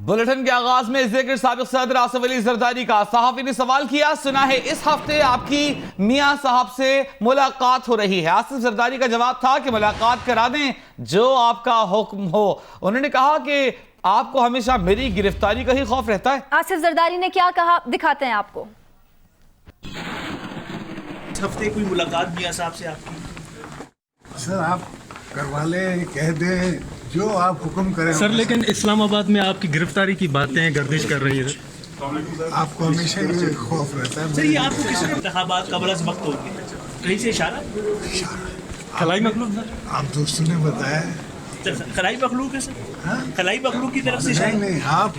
Bulletin के आगाज में जिक्र साबिक सदर आसिफ अली जरदारी का। सहाफी ने सवाल किया, सुना है इस हफ्ते आपकी मियां साहब से मुलाकात हो रही है। आसिफ जरदारी का जवाब था कि मुलाकात करा दें, जो आपका हुक्म हो। उन्होंने कहा कि आपको हमेशा मेरी गिरफ्तारी का ही खौफ रहता है। आसिफ जरदारी ने क्या कहा, दिखाते हैं आपको। इस हफ्ते कोई मुलाकात मियां साहब से आपकी? सर आप करवा लें, कह दें, जो आप हुक्म करें सर। लेकिन इस्लामाबाद में आपकी गिरफ्तारी की बातें गर्दिश कर रही है। आपको हमेशा ये खौफ रहता है। सर ये आपको किसी इंतखाबात कबल अज़ वक्त होंगे, कहीं से इशारा? खलाई मखलूक आप दोस्तों ने बताया। खलाई मखलूक है सर, खलाई मखलूक की तरफ से नहीं आप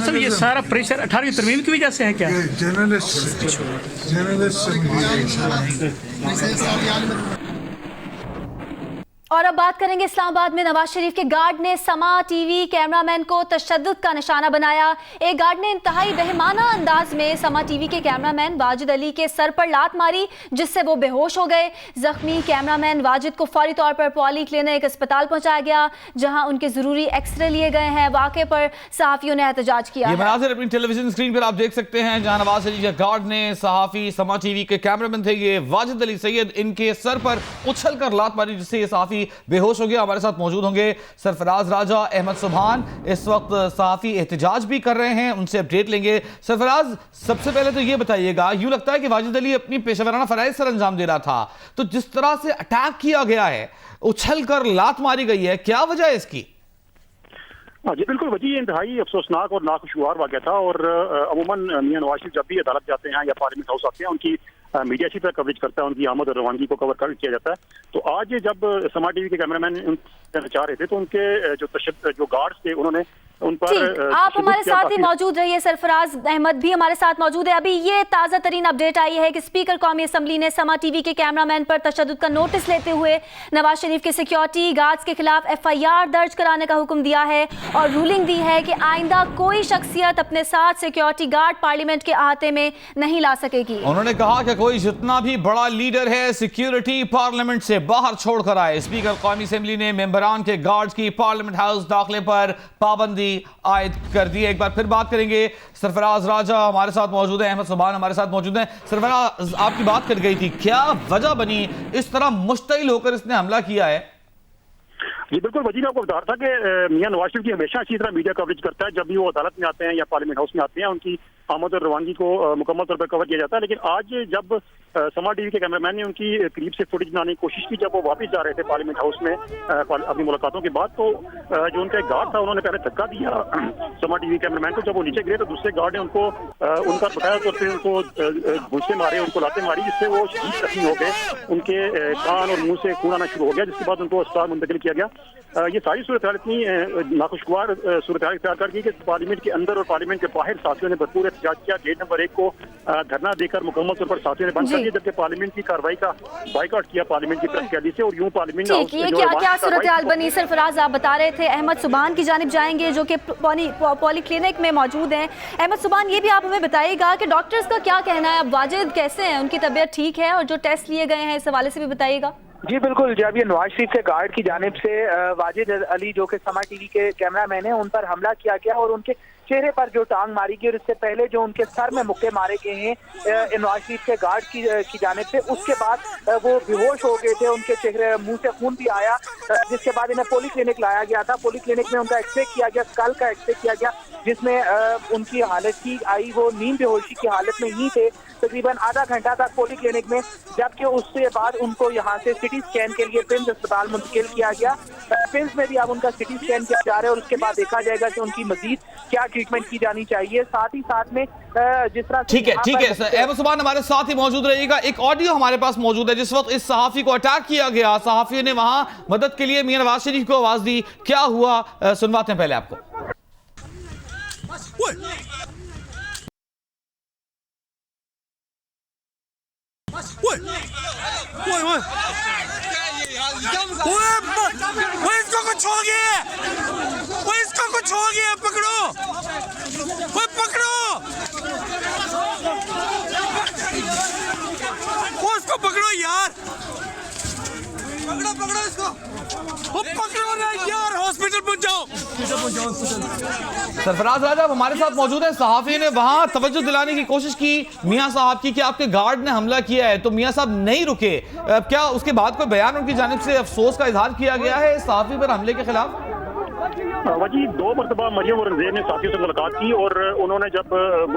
सर ये सारा प्रेशर 18वीं तरमीम की वजह से है क्या? जर्नलिस्ट से मुझे इशारा है। और अब बात करेंगे इस्लामाबाद में नवाज शरीफ के गार्ड ने समा टीवी कैमरामैन को तशद्दुद का निशाना बनाया। एक गार्ड ने इंतहाई बेहमाना अंदाज में समा टीवी के कैमरामैन वाजिद अली के सर पर लात मारी, जिससे वो बेहोश हो गए। जख्मी कैमरामैन वाजिद को फौरी तौर पर पॉली क्लिनिक अस्पताल पहुंचाया गया, जहां उनके जरूरी एक्सरे लिए गए हैं। वाक़े पर सहाफियों ने एहतजाज किया। ये मनाज़िर अपनी टेलीविजन स्क्रीन पर आप देख सकते हैं, जहां नवाज शरीफ के गार्ड ने सहाफी समा टीवी के कैमरामैन थे ये वाजिद अली सैयद, इनके सर पर उछल कर लात मारी, जिससे ये सहाफी बेहोश हो गया। हमारे साथ मौजूद होंगे सरफराज राजा, अहमद सुभान। इस वक्त सहाफी एहतजाज भी कर रहे हैं, उनसे अपडेट लेंगे। सरफराज, सबसे पहले तो ये बताइएगा, यूं लगता है कि वाजिद अली अपनी पेशेवराना फराइज सर अंजाम दे रहा था, तो जिस तरह से अटैक किया गया है, उछल कर लात मारी गई है, क्या वजह है इसकी? जी बिल्कुल, वही इंतहाई अफसोसनाक और नाखुशगवार वाक़या था। और अमूमन मियां नवाज शरीफ जब भी अदालत जाते हैं या पार्लियामेंट हाउस आते हैं, उनकी मीडिया अच्छी तरह कवरेज करता है, उनकी आमद और रवानगी को कवर किया जाता है। तो आज जब समा टीवी के कैमरामैन चाह रहे थे, तो उनके जो गार्ड्स थे, उन्होंने उन पर आप हमारे साथ ही मौजूद रहिए। सरफराज अहमद भी हमारे साथ मौजूद है। अभी ये ताज़ा तरीन अपडेट आई है कि स्पीकर कौमी असम्बली ने समा टीवी के कैमरामैन पर तशद्दुद का नोटिस लेते हुए नवाज शरीफ के सिक्योरिटी गार्ड्स के खिलाफ FIR दर्ज कराने का हुक्म दिया है और रूलिंग दी है कि आइंदा कोई शख्सियत अपने साथ सिक्योरिटी गार्ड पार्लियामेंट के अहाते में नहीं ला सकेगी। उन्होंने कहा कि कोई जितना भी बड़ा लीडर है, सिक्योरिटी पार्लियामेंट से बाहर छोड़कर आए। स्पीकर कौमी असम्बली ने मेंबरान के गार्ड्स की पार्लियामेंट हाउस दाखिले पर पाबंदी आयद कर दी है। एक बार फिर बात करेंगे। सरफराज राजा हमारे साथ मौजूद है, अहमद सुभान हमारे साथ मौजूद हैं। सरफराज, आपकी बात कर गई थी, क्या वजह बनी इस तरह मुश्तइल होकर इसने हमला किया है? जी बिल्कुल, वजी ने आपको बता रहा था कि मियां नवाज शरीफ की हमेशा अच्छी तरह मीडिया कवरेज करता है। जब भी वो अदालत में आते हैं या पार्लियामेंट हाउस में आते हैं, उनकी आमद और रवानगी को मुकम्मल तौर पर कवर किया जाता है। लेकिन आज जब समा टीवी के कैमरामैन ने उनकी करीब से फुटेज बनाने की कोशिश की, जब वो वापस जा रहे थे पार्लियामेंट हाउस में अपनी मुलाकातों के बाद, तो जो उनका एक गार्ड था, उन्होंने पहले धक्का दिया समा टीवी कैमरामैन को। जब वो नीचे गिरे तो दूसरे गार्ड ने उनको उनका बताया तौर पर उनको घुसे मारे, उनको लाते मारी, जिससे वो शदीद जख्मी हो गए। उनके कान और मुंह से खून आना शुरू हो गया, जिसके बाद उनको अस्पताल मुंतकिल किया गया। ये सारी सूरत हाल इतनी नाखुशगवार सूरत हाल इख्तियार कर गई कि पार्लियामेंट के अंदर और पार्लियामेंट के बाहर साथियों ने भरपूर एहतजाज किया। गेट नंबर 1 को धरना देकर मुकम्मल तौर पर साथियों ने बंद कर दिया, जबकि पार्लियामेंट की कार्रवाई का बाइकआउट किया पार्लियामेंट की प्रेस गैलरी से। और यूं पार्लियामेंट क्या सूरत हाल बनी? सरफराज, आप बता रहे थे। अहमद सुभान की जानिब जाएंगे, जो कि पॉली क्लिनिक में मौजूद हैं। अहमद सुभान, ये भी आप हमें बताइएगा कि डॉक्टर्स का क्या कहना है? अब वाजिद कैसे हैं, उनकी तबीयत ठीक है? और जो टेस्ट लिए गए हैं, इस हवाले से भी बताइएगा। जी बिल्कुल, जब ये नवाज शरीफ के गार्ड की जानिब से वाजिद अली जो कि समा टीवी के कैमरामैन हैं, उन पर हमला किया गया और उनके चेहरे पर जो टांग मारी गई और इससे पहले जो उनके सर में मुक्के मारे गए हैं नवाज शरीफ के गार्ड की जानिब से, उसके बाद वो बेहोश हो गए थे। उनके चेहरे मुंह से खून भी आया, जिसके बाद इन्हें पॉली क्लिनिक लाया गया था। पॉली क्लिनिक में उनका एक्सरे किया गया, स्कल का एक्सरे किया गया, जिसमें उनकी हालत की आई, वो नींद बेहोशी की हालत में ही थे तकरीबन आधा घंटा तक पॉली क्लिनिक में। जबकि उसके बाद उनको यहाँ से सिटी स्कैन के लिए प्रिंस अस्पताल मुंतकिल किया गया। प्रिंस में भी अब उनका सिटी स्कैन किया जा रहा है और उसके बाद देखा जाएगा कि उनकी मजीद क्या ट्रीटमेंट की जानी चाहिए। साथ ही साथ में जिस तरह ठीक है अहमद सुभान हमारे साथ ही मौजूद रहिएगा। एक ऑडियो हमारे पास मौजूद है, जिस वक्त इस सहाफी को अटैक किया गया, सहाफियों ने वहां मदद के लिए मियां नवाज शरीफ को आवाज दी। क्या हुआ, सुनवाते हैं पहले आपको। इसको कुछ हो गया, इसको कुछ हो गया, पकड़ो, पकड़ो, उसको पकड़ो यार, पकड़ो इसको, पकड़ो ना यार, हॉस्पिटल पहुंचाओ। सरफराज राजा अब हमारे साथ मौजूद है। सहाफी ने वहां तवज्जो दिलाने की कोशिश की मियां साहब की कि आपके गार्ड ने हमला किया है, तो मियां साहब नहीं रुके। क्या उसके बाद कोई बयान उनकी जानिब से अफसोस का इजहार किया गया है सहाफी पर हमले के खिलाफ? वजी 2 मरतबा मरियम औरंगजेब ने साथियों से मुलाकात की और उन्होंने जब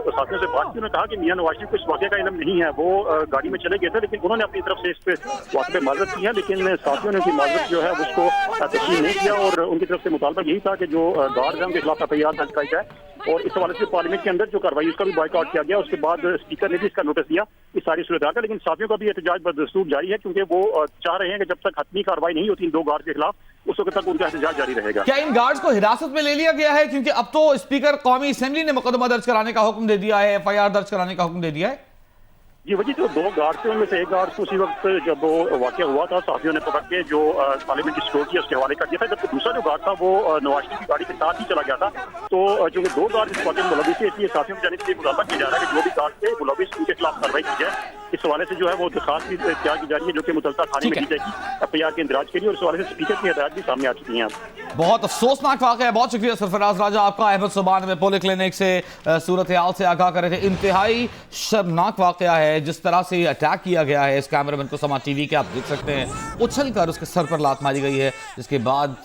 साथियों से बात की उन्होंने कहा कि मियां नवाज शरीफ को इस वाक़े का इल्म नहीं है, वो गाड़ी में चले गए थे, लेकिन उन्होंने अपनी तरफ से इस पे वाक़े पे माजरत की है, लेकिन साथियों ने उनकी माजरत जो है उसको तस्लीम नहीं किया और उनकी तरफ से मुतालबा यही था कि जो गार्ड है उनके खिलाफ FIR दर्ज कराई जाए और इस हवाले से पार्लियामेंट के अंदर जो कार्रवाई उसका भी बॉयकॉट किया गया। उसके बाद स्पीकर ने भी इसका नोटिस दिया इस सारी सूरत का, लेकिन साथियों का भी एहतजाज बदस्तूर जारी है क्योंकि वो चाह रहे हैं कि जब तक हतमी कार्रवाई नहीं होती इन 2 गार्ड के खिलाफ उस वक्त तक उनका एहतजाज जारी रहेगा। क्या इन गार्ड्स को हिरासत में ले लिया गया है? क्योंकि अब तो स्पीकर कौमी असेंबली ने मुकदमा दर्ज कराने का हुक्म दे दिया है, FIR दर्ज कराने का हुक्म दे दिया है। जी वजी जो 2 गार्ड थे उनमें से एक गार्ड को उसी वक्त जब वो वाकया हुआ था साथियों ने पकड़ के जो पार्लियामेंट की सिक्योरिटी है उसके हवाले कर दिया था, जबकि दूसरा जो गार्ड था वो नवाज शरीफ की गाड़ी के साथ ही चला गया था। तो चूंकि 2 गार्ड इस वाकये में मुलविस थे इसलिए साथियों की जानिब से मुतालबा किया जा रहा है कि जो भी गार्ड थे मुलविस उनके खिलाफ कार्रवाई की जाए। इस हवाले से जो है वो दरखास्त भी तैयार की जा रही है जो कि मुतल्लिका थाने में की जाएगी FIR के इंदराज के लिए और इस हवाले से स्पीकर की हिदायत भी सामने आ चुकी हैं। बहुत अफसोसनाक वाक़या है। बहुत शुक्रिया सरफराज राजा आपका। अहमद सुबान में पोलियो क्लिनिक से सूरत हाल से आगाह कर रहे थे। इंतहाई शर्मनाक वाक़या है जिस तरह से अटैक किया गया है इस कैमरामैन को। समा टीवी के आप देख सकते हैं उछल कर उसके सर पर लात मारी गई है, जिसके बाद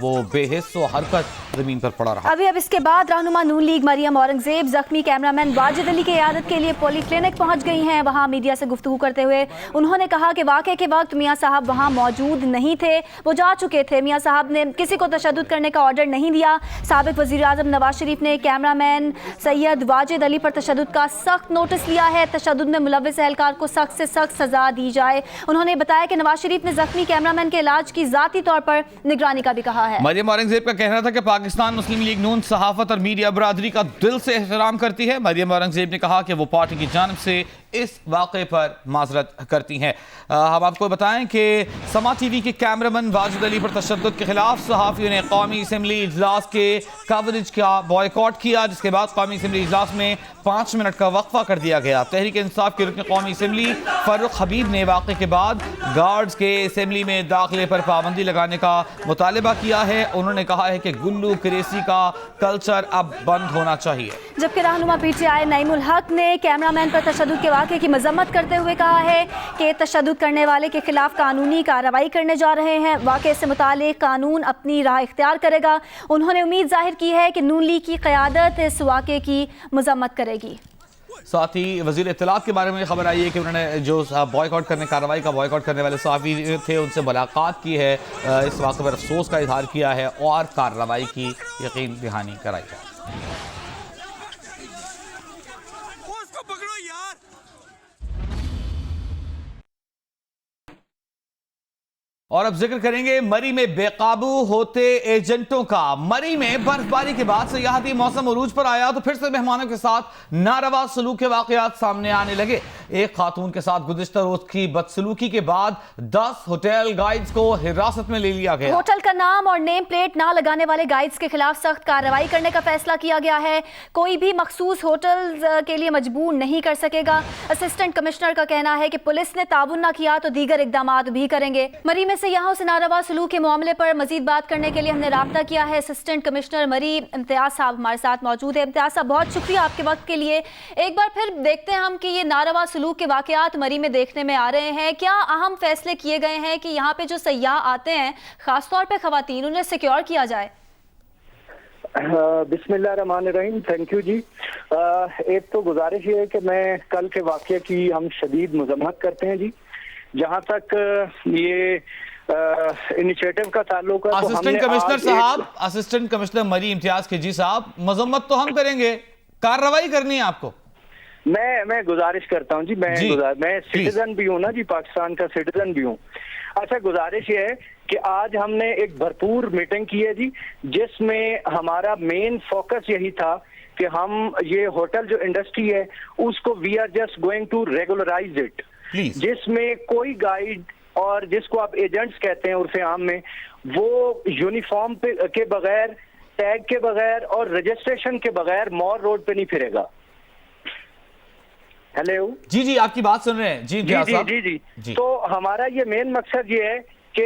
वो बेहिस व हरकत जमीन पर पड़ा रहा। अब इसके बाद रहनुमा नून लीग मरियम औरंगजेब जख्मी कैमरामैन वाजिद अली की इयादत के लिए पोलियो क्लिनिक पहुंच गई हैं। वहां मीडिया से गुफ्तगू करते हुए उन्होंने कहा कि वाक़े के वक्त मियां साहब वहां मौजूद नहीं थे, वो जा चुके थे। मियां साहब ने किसी को तशद्दुद करने का ऑर्डर नहीं दिया। साबिक वज़ीर आज़म नवाज शरीफ ने कैमरामैन सैयद वाजिद अली पर तशद्दुद का सख्त नोटिस लिया है। तशद्दुद में मुलव्विस एहलकार को सख्त से सख्त सजा दी जाए। उन्होंने बताया कि नवाज शरीफ ने जख्मी कैमरामैन के इलाज की ज़ाती तौर पर निगरानी का भी कहा है। मरियम औरंगजेब का कहना था कि पाकिस्तान मुस्लिम लीग नून सहाफत और मीडिया बरादरी का दिल से एहतराम करती है। मरियम औरंगजेब ने कहा कि वो पार्टी की जानिब से इस वाक़े पर माजरत करती हैं। हम आपको बताएं कि समा टीवी के कैमरामैन वाजिद अली पर तशद्दुद के खिलाफ सहाफ़ियों ने कौमी असम्बली इजलास के कवरेज का बॉयकॉट किया, जिसके बाद कौमी असम्बली इजलास में 5 मिनट का वक्फा कर दिया गया। तहरीक इंसाफ के रुकन कौमी असम्बली फारूक हबीब ने वाक़े के बाद गार्ड्स के असम्बली में दाखिले पर पाबंदी लगाने का मुतालबा किया है। उन्होंने कहा है कि गुल्लू क्रेसी का कल्चर अब बंद होना चाहिए। जबकि रहनुमा PTI नईमुल हक ने कैमरामैन पर तशद्दुद के वाक़े की मजम्मत करते हुए कहा है कि तशद्दुद करने वाले के खिलाफ कानूनी कार्रवाई करने जा रहे हैं। वाक़े से मुतालिक कानून अपनी राह इख्तियार करेगा। उन्होंने उम्मीद जाहिर की है कि नून लीग की क़यादत इस वाक़े की मजम्मत करेगी। साथ ही वज़ीर इत्तलात के बारे में खबर आई है कि उन्होंने जो बॉयकॉट करने कार्रवाई का बॉयकॉट करने वाले सहाफ़ी थे उनसे मुलाकात की है, इस वाक़े पर अफसोस का इजहार किया है और कार्रवाई की यकीन दहानी कराई है। और अब जिक्र करेंगे मरी में बेकाबू होते एजेंटों का। मरी में बर्फबारी के बाद सियाहती मौसम उरूज पर आया तो फिर से मेहमानों के साथ नारवा सलूक के वाकयात सामने आने लगे। एक खातून के साथ गुज़िश्ता रोज की बदसलूकी के बाद 10 होटल गाइड्स को हिरासत में ले लिया गया। होटल का नाम और नेम प्लेट ना लगाने वाले गाइड्स के खिलाफ सख्त कार्रवाई करने का फैसला किया गया है। कोई भी मखसूस होटल के लिए मजबूर नहीं कर सकेगा। असिस्टेंट कमिश्नर का कहना है कि पुलिस ने ताउन न किया तो दीगर इकदाम भी करेंगे। मरी में से यहाँ से नारवा सलूक के मामले पर मजीद बात करने के लिए हमने राब्ता किया है। असिस्टेंट कमिश्नर मरी इम्तियाज साहब हमारे साथ मौजूद है। इम्तियाज साहब, बहुत शुक्रिया आपके वक्त के लिए। एक बार फिर देखते हैं हम कि ये नारवा सलूक के वाकयात मरी में देखने में आ रहे हैं। क्या अहम फैसले किए गए हैं कि यहाँ पे जो सयाह आते हैं खासतौर पर खवातीन, उन्हें सिक्योर किया जाए? बिस्मिल्लाहिर्रहमानिर्रहीम। थैंक यू जी। एक तो गुजारिश ये है कि मैं कल के वाक़ये की हम शदीद मजम्मत करते हैं जी। जहाँ तक ये इनिशिएटिव का ताल्लुक है, असिस्टेंट कमिश्नर साहब, असिस्टेंट कमिश्नर मरी इम्तियाज खिलजी साहब, मजम्मत तो हम करेंगे, कार्रवाई करनी है आपको। मैं गुजारिश करता हूँ जी। मैं सिटीजन भी हूँ ना जी, पाकिस्तान का सिटीजन भी हूँ। अच्छा, गुजारिश ये है कि आज हमने एक भरपूर मीटिंग की है जी, जिसमें हमारा मेन फोकस यही था कि हम ये होटल जो इंडस्ट्री है उसको we are just going to regularize it, जिसमें कोई गाइड और जिसको आप एजेंट्स कहते हैं उर्फे आम में, वो यूनिफॉर्म के बगैर, टैग के बगैर और रजिस्ट्रेशन के बगैर मॉल रोड पे नहीं फिरेगा। हेलो जी, आपकी बात सुन रहे हैं जी। जी। तो हमारा ये मेन मकसद ये है कि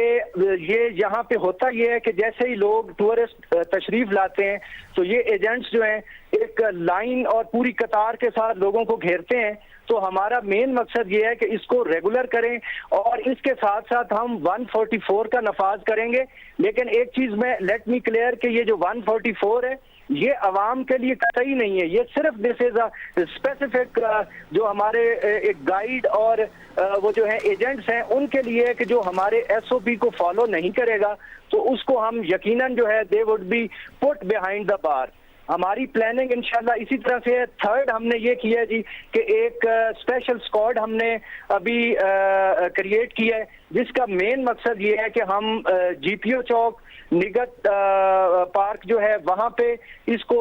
ये यहाँ पे होता ये है कि जैसे ही लोग टूरिस्ट तशरीफ लाते हैं तो ये एजेंट्स जो हैं एक लाइन और पूरी कतार के साथ लोगों को घेरते हैं। तो हमारा मेन मकसद ये है कि इसको रेगुलर करें और इसके साथ साथ हम 144 का नफाज करेंगे। लेकिन एक चीज में लेट मी क्लियर कि ये जो 144 है ये अवाम के लिए कतई नहीं है, ये सिर्फ दिस इज अ स्पेसिफिक जो हमारे एक गाइड और वो जो है एजेंट्स हैं उनके लिए कि जो हमारे SOP को फॉलो नहीं करेगा तो उसको हम यकीनन जो है they would be put behind the bar. हमारी प्लानिंग इंशाल्लाह इसी तरह से है। थर्ड हमने ये किया है जी कि एक स्पेशल स्क्वाड हमने अभी क्रिएट किया है जिसका मेन मकसद ये है कि हम GPO चौक निगत पार्क जो है वहां पे इसको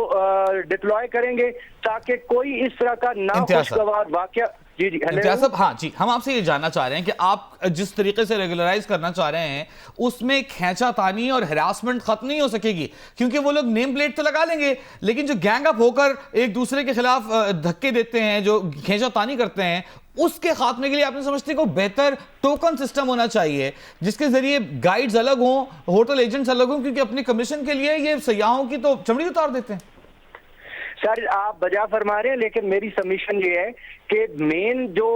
डिप्लॉय करेंगे ताकि कोई इस तरह का नाखुशगवार वाकया। जी जी इम्तियाज साहब, हाँ जी, हम आपसे ये जानना चाह रहे हैं कि आप जिस तरीके से रेगुलराइज करना चाह रहे हैं उसमें खींचातानी और हरासमेंट खत्म नहीं हो सकेगी, क्योंकि वो लोग नेम प्लेट तो लगा लेंगे लेकिन जो गैंग अप होकर एक दूसरे के खिलाफ धक्के देते हैं, जो खींचातानी करते हैं, उसके खात्मे के लिए आपने समझते को बेहतर टोकन सिस्टम होना चाहिए जिसके जरिए गाइड्स अलग हों, होटल एजेंट्स अलग हों, क्योंकि अपने कमीशन के लिए ये सयाहों की तो चमड़ी उतार देते हैं। सर आप बजा फरमा रहे हैं लेकिन मेरी सबमिशन ये है कि मेन जो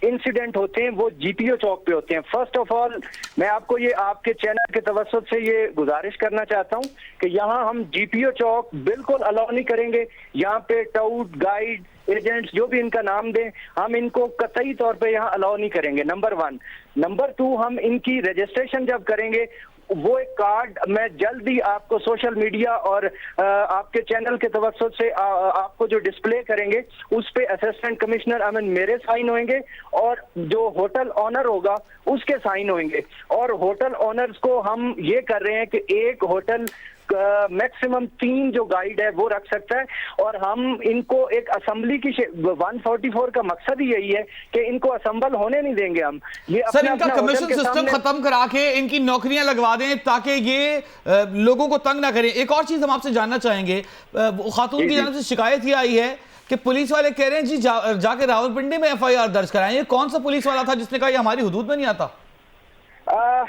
इंसिडेंट होते हैं वो GPO चौक पे होते हैं। फर्स्ट ऑफ ऑल मैं आपको ये आपके चैनल के तवज्जुह से ये गुजारिश करना चाहता हूँ कि यहाँ हम GPO चौक बिल्कुल अलाउ नहीं करेंगे। यहाँ पे टाउट गाइड एजेंट्स जो भी इनका नाम दें हम इनको कतई तौर पे यहाँ अलाउ नहीं करेंगे, नंबर 1। नंबर 2 हम इनकी रजिस्ट्रेशन जब करेंगे वो एक कार्ड मैं जल्द ही आपको सोशल मीडिया और आपके चैनल के तवज्जुह से आपको जो डिस्प्ले करेंगे उस पे असिस्टेंट कमिश्नर मेरे साइन होंगे और जो होटल ऑनर होगा उसके साइन होंगे। और होटल ऑनर्स को हम ये कर रहे हैं कि एक होटल मैक्सिमम 3 जो गाइड है वो रख सकता है और हम इनको एक असेंबली की 144 का मकसद ही यही है कि इनको असेंबल होने नहीं देंगे हम। ये सर इनका कमीशन सिस्टम खत्म करा के इनकी नौकरियां लगवा दें ताकि ये लोगों को तंग ना करें। एक और चीज हम आपसे जानना चाहेंगे, खातून की जानिब से शिकायत ये आई है कि पुलिस वाले कह रहे हैं जी जाके रावलपिंडी में FIR दर्ज कराएं। ये कौन सा पुलिस वाला था जिसने कहा ये हमारी हुदूद में नहीं आता?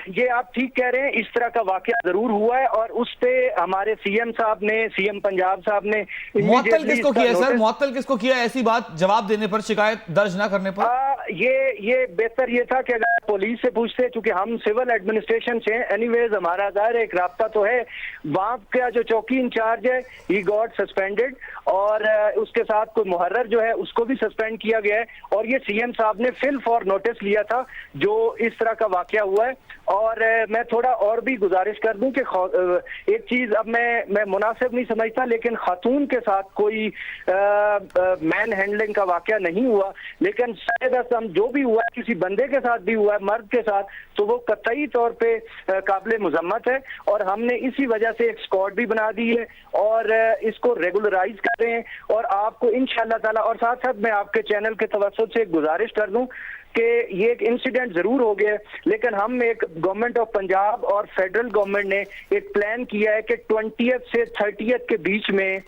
ये आप ठीक कह रहे हैं, इस तरह का वाकया जरूर हुआ है और उस पे हमारे CM साहब ने, CM पंजाब साहब ने मुअत्तल किसको किया सर? मुअत्तल किसको किया ऐसी बात जवाब देने पर, शिकायत दर्ज ना करने पर? ये बेहतर ये था कि अगर पुलिस से पूछते, चूंकि हम सिविल एडमिनिस्ट्रेशन से एनीवेज हमारा दायर एक राब्ता तो है। वहां का जो चौकी इंचार्ज है ही गॉट सस्पेंडेड और उसके साथ कोई मुहर्रर जो है उसको भी सस्पेंड किया गया है और ये CM साहब ने फिल फॉर नोटिस लिया था जो इस तरह का वाकया हुआ है। और मैं थोड़ा और भी गुजारिश कर दूं कि एक चीज अब मैं मुनासिब नहीं समझता लेकिन खातून के साथ कोई मैन हैंडलिंग का वाकया नहीं हुआ, लेकिन शायद जो भी हुआ है किसी बंदे के साथ भी हुआ है, मर्द के साथ, तो वो कतई तौर पे काबिल मुजम्मत है और हमने इसी वजह से एक स्क्वाड भी बना दी है और इसको रेगुलराइज कर रहे हैं। और आपको इंशाअल्लाह ताला, और साथ साथ मैं आपके चैनल के तवज्जुह से एक गुजारिश कर दूं कि ये एक इंसिडेंट जरूर हो गया लेकिन हम एक गवर्नमेंट ऑफ पंजाब और फेडरल गवर्नमेंट ने एक प्लान किया है कि 20th से 30th के बीच में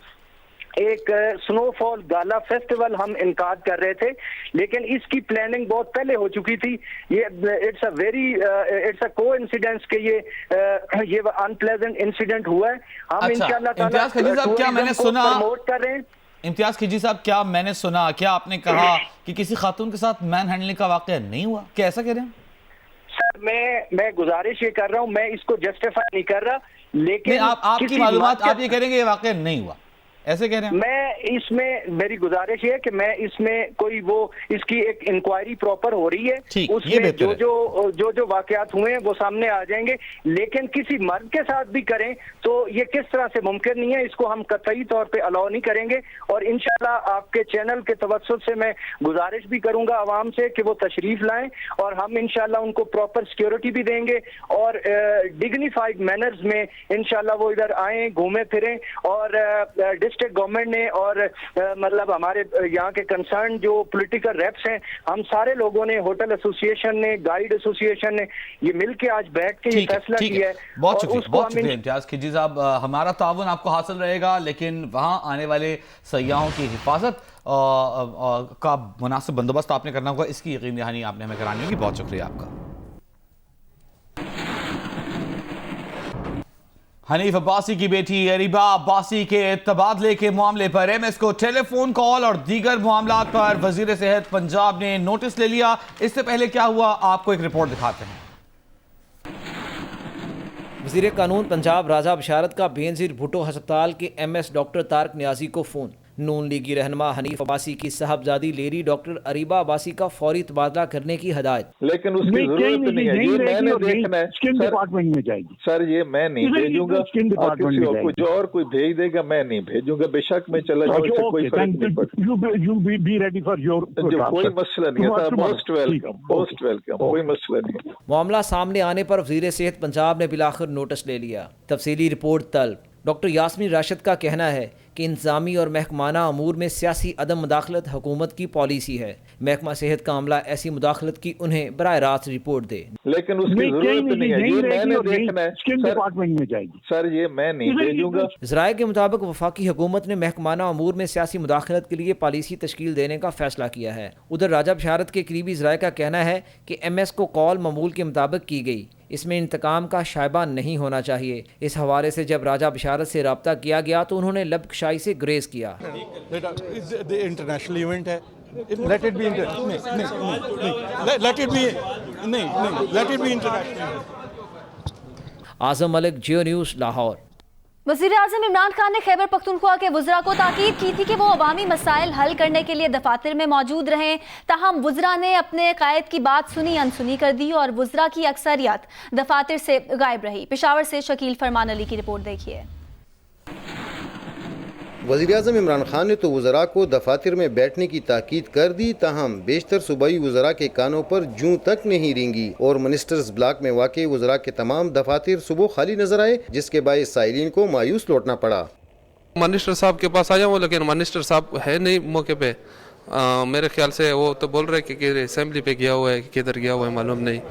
एक स्नोफॉल गाला फेस्टिवल हम इनकाद कर रहे थे, लेकिन इसकी प्लानिंग बहुत पहले हो चुकी थी। ये इट्स अ कोइंसिडेंस कि ये अनप्लेजेंट इंसिडेंट हुआ है। हम इंशाअल्लाह ताला प्रमोट कर रहे हैं। इम्तियाज खिजी साहब, क्या मैंने सुना, क्या आपने कहा कि किसी खातून के साथ मैन हैंडलिंग का वाकया नहीं हुआ? क्या ऐसा कह रहे हैं? सर मैं गुजारिश ये कर रहा हूं, मैं इसको जस्टिफाई नहीं कर रहा, लेकिन आपकी मालूमात आप ये कह रहे हैं कि ये वाकया नहीं हुआ, ऐसे कह रहे हैं? मैं इसमें मेरी गुजारिश है कि मैं इसमें कोई वो इसकी एक इंक्वायरी प्रॉपर हो रही है, उसमें जो वाकयात हुए हैं वो सामने आ जाएंगे, लेकिन किसी मर्द के साथ भी करें तो ये किस तरह से मुमकिन नहीं है, इसको हम कतई तौर पे अलाउ नहीं करेंगे। और इंशाल्लाह आपके चैनल के तवज्जुह से मैं गुजारिश भी करूंगा आवाम से कि वो तशरीफ लाएं और हम इंशाल्लाह उनको प्रॉपर सिक्योरिटी भी देंगे और डिग्निफाइड मैनर्स में इंशाल्लाह वो इधर आए, घूमे फिरें। और डिस्ट्रिक्ट गवर्नमेंट ने और मतलब हमारे यहाँ के कंसर्न जो पॉलिटिकल रेप्स हैं, हम सारे लोगों ने, होटल एसोसिएशन ने, गाइड एसोसिएशन ने, ये मिलके आज बैठ के ये फैसला किया है। बहुत शुक्रिया इम्तियाज खिजी साहब, हमारा ताउन आपको हासिल रहेगा, लेकिन वहां आने वाले सयाहों की हिफाजत का मुनासिब बंदोबस्त आपने करना होगा, इसकी यकीन दहानी आपने हमें करानी होगी। बहुत शुक्रिया आपका। हनीफ अब्बासी की बेटी अरीबा अब्बासी के तबादले के मामले पर एमएस को टेलीफोन कॉल और दीगर मामलात पर वजीर सेहत पंजाब ने नोटिस ले लिया। इससे पहले क्या हुआ, आपको एक रिपोर्ट दिखाते हैं। वज़ीर कानून पंजाब राजा बशारत का बेनज़ीर भुट्टो हस्पताल के एमएस डॉक्टर तारक न्याजी को फ़ोन। नून लीगी रहनमा हनीफ अब्बासी की साहबजादी लेडी डॉक्टर अरीबा अब्बासी का फौरी तबादला करने की हदायत। लेकिन उसकी जरूरत नहीं है, ये मैंने देखना है स्किन डिपार्टमेंट में जाएगी सर, ये मैं नहीं भेजूंगा, कुछ और कोई भेज देगा, मैं नहीं भेजूंगा। बेशक मैं चला जाऊँ, इससे कोई फर्क नहीं पड़ता। बी रेडी फॉर योर, कोई मसला नहीं है, मोस्ट वेलकम, मोस्ट वेलकम, कोई मसला नहीं है। मामला सामने आने पर वज़ीर सेहत पंजाब ने बिलाखिर नोटिस ले लिया। तफसीली रिपोर्ट तलब। डॉक्टर यास्मीन राशिद का कहना है कि इंतजामी और महकमाना अमूर में सियासी अदम मुदाखलत हुकूमत की पॉलिसी है। महकमा सेहत का अमला ऐसी मुदाखलत की उन्हें बराह रास्त रिपोर्ट दे। लेकिन उसकी जरूरत नहीं है, ये मैंने देखना है स्किन डिपार्टमेंट में जाएगी सर, ये मैं नहीं भेजूंगा। ज़राए के मुताबिक वफाकी हुकूमत ने महकमाना अमूर में सियासी मुदाखलत के लिए पॉलिसी तश्कील देने का फैसला किया है। उधर राजा बशारत के करीबी ज़राए का कहना है कि एमएस को कॉल मामूल के मुताबिक की गई, इसमें इंतकाम का शायबा नहीं होना चाहिए। इस हवाले से जब राजा बशारत से रब्ता किया गया तो उन्होंने लबकशाई से ग्रेज किया। इंटरनेशनल इवेंट है, let it be international. Azam Malik, Jio news, Lahore. वज़ीर आज़म इमरान खान ने खैबर पख्तूनख्वा के वुज़रा को ताकीद की थी कि वो अवामी मसाइल हल करने के लिए दफातर में मौजूद रहें। ताहम वुज़रा ने अपने कायद की बात सुनी अनसुनी कर दी और वुज़रा की अक्सरियत दफातर से गायब रही। पेशावर से शकील फरमान अली की रिपोर्ट देखिए। वज़ीर-ए-आज़म इमरान खान ने तो वज़रा को दफातर में बैठने की ताकीद कर दी, ताहम बेशतर सूबाई वज़रा के कानों पर जूं तक नहीं रेंगी और मिनिस्टर्स ब्लॉक में वाक़ई वज़रा के तमाम दफातर सुबह खाली नजर आए, जिसके बायस साइलिन को मायूस लौटना पड़ा। मिनिस्टर साहब के पास आया हूँ, लेकिन मिनिस्टर साहब है नहीं मौके पे। मेरे ख्याल से वो तो बोल रहे कि असेंबली पे गया हुआ है, किधर गया हुआ है मालूम नहीं।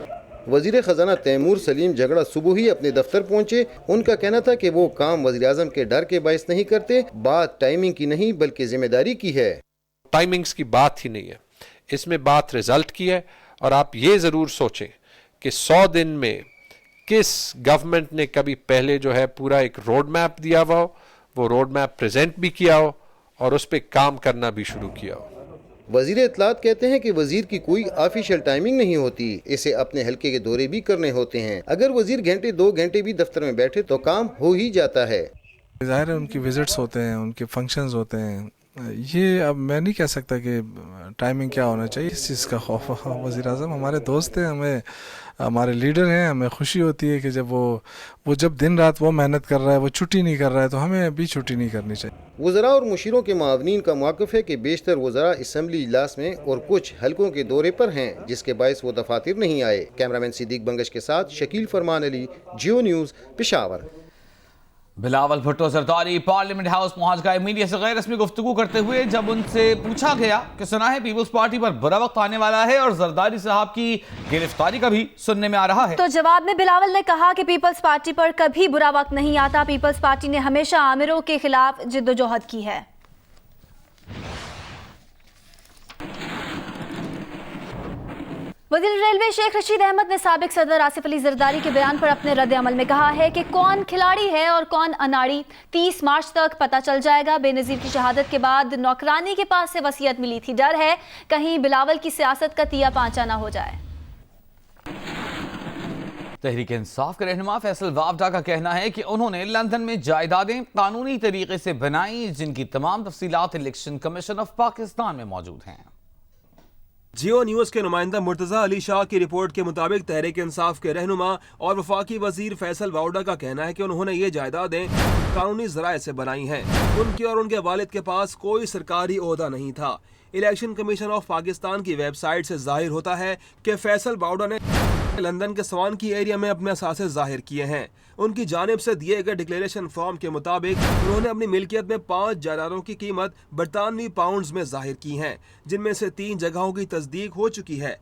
वज़ीर ख़जाना तैमूर सलीम झगड़ा सुबह ही अपने दफ्तर पहुंचे। उनका कहना था कि वो काम वज़ीर-ए-आज़म के डर के बायस नहीं करते, बात टाइमिंग की नहीं बल्कि जिम्मेदारी की है। टाइमिंग्स की बात ही नहीं है, इसमें बात रिजल्ट की है। और आप ये ज़रूर सोचें कि 100 दिन में किस गवर्नमेंट ने कभी पहले जो है पूरा एक रोड मैप दिया हुआ हो, वो रोड मैप प्रेजेंट भी किया हो और उस पर काम करना भी शुरू किया हो। वज़ीर इत्तलात कहते हैं कि वज़ीर की कोई ऑफिशियल टाइमिंग नहीं होती, इसे अपने हल्के के दौरे भी करने होते हैं। अगर वज़ीर घंटे 2 घंटे भी दफ्तर में बैठे तो काम हो ही जाता है। ज़ाहिर है उनकी विजिट्स होते हैं, उनके फंक्शंस होते हैं। ये अब मैं नहीं कह सकता कि टाइमिंग क्या होना चाहिए, इस चीज़ का खौफ। वज़ीर-ए-आज़म हमारे दोस्त हैं, हमें हमारे लीडर हैं, हमें खुशी होती है कि जब वो जब दिन रात वो मेहनत कर रहा है, वो छुट्टी नहीं कर रहा है, तो हमें भी छुट्टी नहीं करनी चाहिए। वज़रा और मुशीरों के मावनीन का मौक़िफ़ है कि बेशतर वज़रा असम्बली इजलास में और कुछ हलकों के दौरे पर हैं, जिसके बायस वो दफातर नहीं आए। कैमरामैन सिद्दीक बंगश के साथ Shakeel Farman Ali, Geo news, Peshawar. Bilawal Bhutto Zardari parliament house पहुंच गए। मीडिया से गैर रस्मी गुफ्तगू करते हुए जब उनसे पूछा गया कि सुना है पीपल्स पार्टी पर बुरा वक्त आने वाला है और जरदारी साहब की गिरफ्तारी का भी सुनने में आ रहा है, तो जवाब में बिलावल ने कहा कि पीपल्स पार्टी पर कभी बुरा वक्त नहीं आता। पीपल्स पार्टी ने हमेशा आमिरों के खिलाफ जिद्दोजहद की है। वज़ीर रेलवे शेख रशीद अहमद ने साबिक सदर आसिफ अली जरदारी के बयान पर अपने रद्द अमल में कहा है कि कौन खिलाड़ी है और कौन अनाड़ी 30 मार्च तक पता चल जाएगा। बेनज़ीर की शहादत के बाद नौकरानी के पास से वसीयत मिली थी, डर है कहीं बिलावल की सियासत का तिया पांचा ना हो जाए। तहरीक इंसाफ के रहनुमा फैसल वावडा का कहना है कि उन्होंने लंदन में जायदादें कानूनी तरीके से बनाई, जिनकी तमाम तफसीलात इलेक्शन कमीशन ऑफ पाकिस्तान में मौजूद हैं। जियो न्यूज़ के नुमाइंदा मुर्तज़ा अली शाह की रिपोर्ट के मुताबिक तहरीक इंसाफ के रहनुमा और वफाकी वजीर फैसल वावडा का कहना है कि उन्होंने ये जायदादें कानूनी ज़राए से बनाई हैं। उनके और उनके वालिद के पास कोई सरकारी ओहदा नहीं था। इलेक्शन कमीशन ऑफ पाकिस्तान की वेबसाइट से जाहिर होता है कि फैसल वावडा ने लंदन के स्वान की एरिया में अपने असासे जाहिर किए हैं। उनकी जानिब से दिए गए डिक्लेरेशन फॉर्म के मुताबिक उन्होंने अपनी मिल्कियत में 5 जायदादों की कीमत बरतानवी पाउंड्स में जाहिर की हैं, जिनमें से 3 जगहों की तस्दीक हो चुकी है।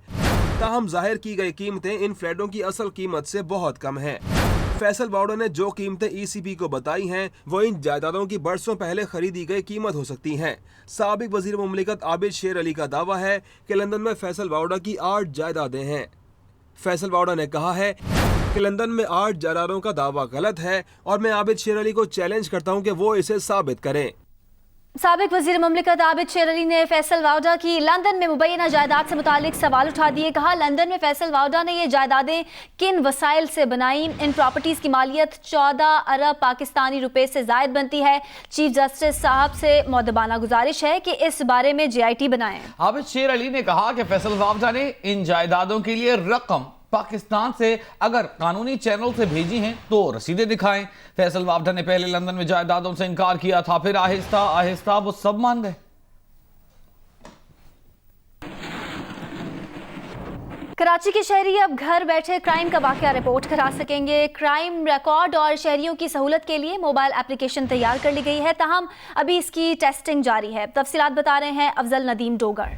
ताहम जाहिर की गई कीमतें इन फ्लैटों की असल कीमत से बहुत कम हैं। फैसल वावडा ने जो कीमतें ECB को बताई हैं वो इन जायदादों की बरसों पहले खरीदी गई कीमत हो सकती हैं। साबिक वजीर मुमलिकत आबिद शेर अली का दावा है कि लंदन में फैसल वावडा की 8 जायदादें हैं। फैसल वावडा ने कहा है कि कि लंदन में 8 जायदादों का दावा गलत है और मैं आबिद शेर अली को चैलेंज करता हूं कि वो इसे साबित करें। साबिक वजीर मुमलिकत आबिद शेर अली ने फैसल वाउडा की लंदन में मुबैना जायदाद से मुतालिक सवाल उठा दिए। कहा, लंदन में फैसल वाउडा ने ये जायदादें किन वसाइल से बनाई? इन प्रॉपर्टीज की मालियत 14 अरब पाकिस्तानी रुपए से जायद बनती है। चीफ जस्टिस साहब से मुअद्दबाना गुजारिश है कि इस बारे में JIT बनाएं। आबिद शेर अली ने कहा कि फैसल वावडा ने इन जायदादों के लिए रकम पाकिस्तान से अगर कानूनी चैनल से भेजी हैं तो रसीदें दिखाएं। फैसल वावडा ने पहले लंदन में जायदादों से इनकार किया था, फिर आहिस्ता आहिस्ता वो सब मान गए। कराची के शहरी अब घर बैठे क्राइम का वाकया रिपोर्ट करा सकेंगे। क्राइम रिकॉर्ड और शहरियों की सहूलत के लिए मोबाइल एप्लीकेशन तैयार कर ली गई है, ताहम अभी इसकी टेस्टिंग जारी है। तफसीलात बता रहे हैं अफजल नदीम डोगर।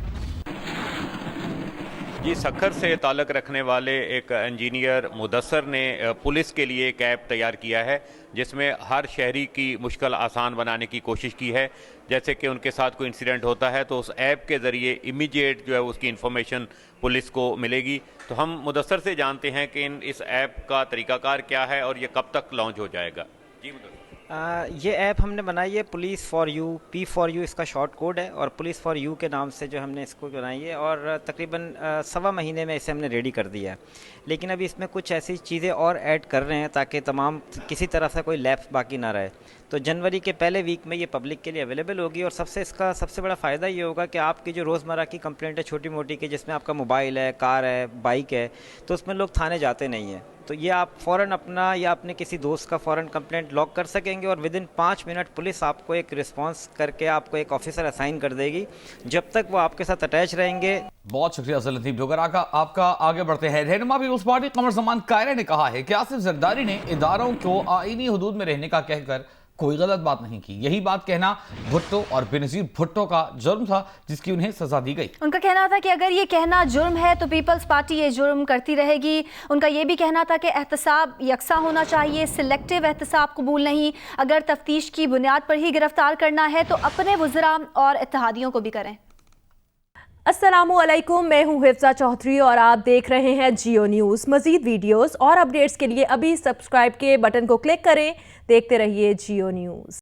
जी, सखर से ताल्लुक़ रखने वाले एक इंजीनियर मुदस्सर ने पुलिस के लिए एक ऐप तैयार किया है जिसमें हर शहरी की मुश्किल आसान बनाने की कोशिश की है। जैसे कि उनके साथ कोई इंसिडेंट होता है तो उस ऐप के ज़रिए इमीडिएट जो है उसकी इन्फॉर्मेशन पुलिस को मिलेगी। तो हम मुदस्सर से जानते हैं कि इस ऐप का तरीकाकार क्या है और ये कब तक लॉन्च हो जाएगा। जी मुदस्सर। ये ऐप हमने बनाई है पुलिस फॉर यू, P4U इसका शॉर्ट कोड है और पुलिस फॉर यू के नाम से जो हमने इसको बनाई है और तकरीबन 1.25 महीने में इसे हमने रेडी कर दिया है। लेकिन अभी इसमें कुछ ऐसी चीज़ें और ऐड कर रहे हैं ताकि तमाम किसी तरह से कोई लैप्स बाकी ना रहे। तो जनवरी के पहले वीक में ये पब्लिक के लिए अवेलेबल होगी और इसका सबसे बड़ा फ़ायदा ये होगा कि आपकी जो रोज़मर्रा की कंप्लेंट है छोटी मोटी की, जिसमें आपका मोबाइल है, कार है, बाइक है, तो उसमें लोग थाने जाते नहीं हैं। तो ये आप फ़ौरन अपना या अपने किसी दोस्त का फ़ौरन कंप्लेंट लॉग कर सकेंगे और विदिन 5 मिनट पुलिस आपको एक रिस्पांस करके आपको एक ऑफिसर असाइन कर देगी, जब तक वो आपके साथ अटैच रहेंगे। बहुत शुक्रिया अफजल नदीम डोगर आपका। आगे बढ़ते हैं। रहनुमा पीपुल्स पार्टी कमर जमान कायरा ने कहा है कि आसिफ जरदारी ने इदारों को आईनी हुदूद में रहने का कहकर कोई गलत बात नहीं की। यही बात कहना भुट्टो और बेनज़ीर भुट्टो का जुर्म था जिसकी उन्हें सजा दी गई। उनका कहना था कि अगर ये कहना जुर्म है तो पीपल्स पार्टी ये जुर्म करती रहेगी। उनका ये भी कहना था कि एहतसाब यकसा होना चाहिए, सिलेक्टिव एहतसाब कबूल नहीं। अगर तफ्तीश की बुनियाद पर ही गिरफ्तार करना है तो अपने वज़रा और इत्तेहादियों को भी करें। अस्सलामुअलैकुम, मैं हूं हिफ्जा चौधरी और आप देख रहे हैं जियो न्यूज़। मज़ीद वीडियोस और अपडेट्स के लिए अभी सब्सक्राइब के बटन को क्लिक करें। देखते रहिए जियो न्यूज़।